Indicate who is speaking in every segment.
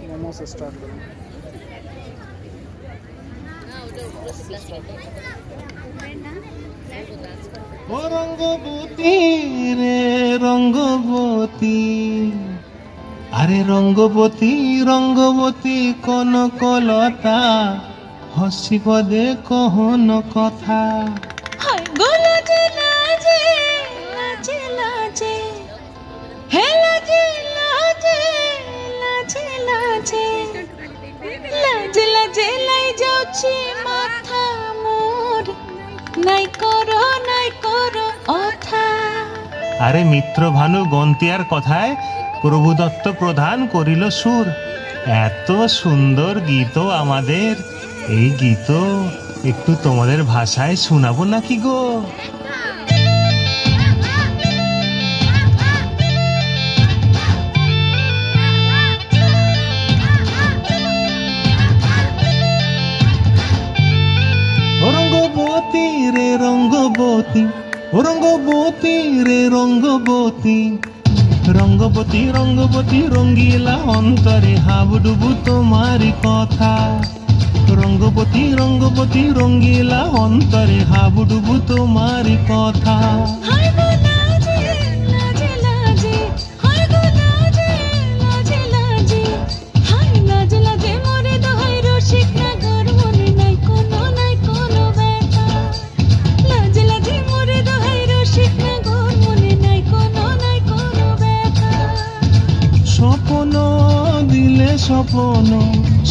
Speaker 1: मोमो से स्टार्ट करूँ।
Speaker 2: ও রঙ্গবতী রে রঙ্গবতী, আরে রঙ্গবতী রঙ্গবতী কনকলতা, হসিব দে কহন কথা।
Speaker 3: লাজে লাজে লাজে লাজে হে লাজে লাজে লাজে লাজে লাজে লাজে লাই যাচ্ছে মাথা মোর, নাই করো অথা।
Speaker 2: আরে মিত্র ভানু গন্তিয়ার কথায় প্রভু দত্ত প্রধান করিল সুর। এত সুন্দর গীত আমাদের, এই গীত একটু তোমাদের ভাষায় শোনাবো নাকি গো? রঙ্গবতী রে রঙ্গবতী, রঙ্গবতী রে রঙ্গবতী, রঙ্গবতী রঙ্গবতী রঙ্গিলা অন্তরে হাবুডুবু তোমারি কথা। রঙ্গবতী রঙ্গবতী রঙ্গিলা অন্তরে হাবুডুবু তোমারি কথা। স্বপ্ন দিলে স্বপ্ন,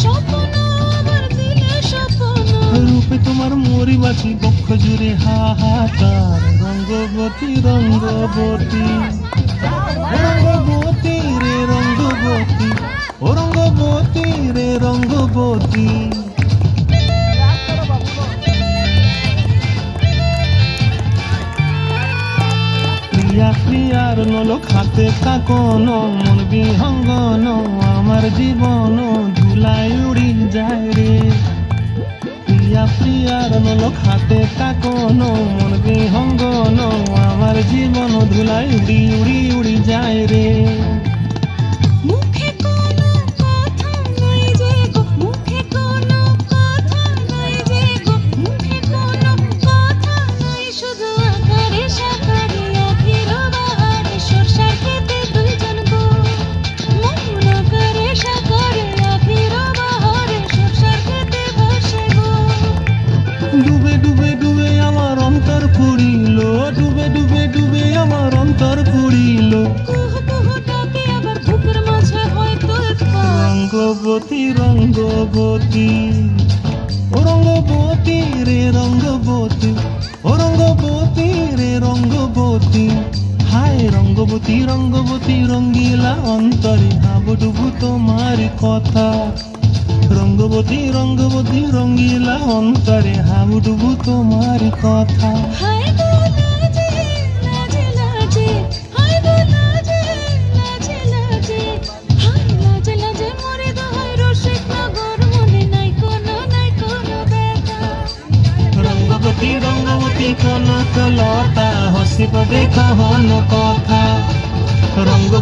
Speaker 3: স্বপ্ন আমার দিলে স্বপ্ন,
Speaker 2: রূপে তোমার মরি বাছি বক্ষ জুড়ে হাহাকার। রঙ্গবতী রঙ্গবতী, রঙ্গবতী রে রঙ্গবতী, ও রঙ্গবতী রে রঙ্গবতী। প্রিয়া প্রিয়ার নলক হাতে কাকন, মন বিহঙ্গন আমার জীবন ধুলায় উড়ি যায় রে। প্রিয়া প্রিয়ার নলক হাতে কাকন, মন বিহঙ্গন আমার জীবন ধুলায় উড়ি উড়ি উড়ি যায় রে।
Speaker 3: মুখে কোনো কথা নাই যে গো, মুখে কোনো কথা নাই যে গো, মুখে কোনো কথা নাই, শুধু আকারে সাকারে আখির বাহারে সরষার খেতে দুইজন গো। মন আকারে সাকারে আখির বাহারে সরষার খেতে বসে গো।
Speaker 2: ডুবে ডুবে ডুবে আমার অন্তর পুরিল, ডুবে ডুবে ডুবে আমার অন্তর পুরিল।
Speaker 3: কুহু কুহু ডাকে আবার বুকের মাঝে হয়তো
Speaker 2: রঙ্গবতী রঙ্গবতী, ও রঙ্গবতী রে রঙ্গবতী, ও রঙ্গবতী রে রঙ্গবতী। হায় রঙ্গবতী রঙ্গবতী রঙ্গিলা অন্তরে হাবুডুবু তোমার কথা। রঙ্গবতী রঙ্গবতী রঙ্গিলা অন্তরে হাবুডুবু তোমার কথা।
Speaker 3: হায় গো লাজে লাজে লাজে, হায় গো লাজে লাজে লাজে, হায় লাজে লাজে মরে দোহাই রসিক নগর, মনে নাই কোনো ব্যথা।
Speaker 2: রঙ্গবতী রঙ্গবতী কনকলতা, হসিব দেখা হন কথা। রঙ্গ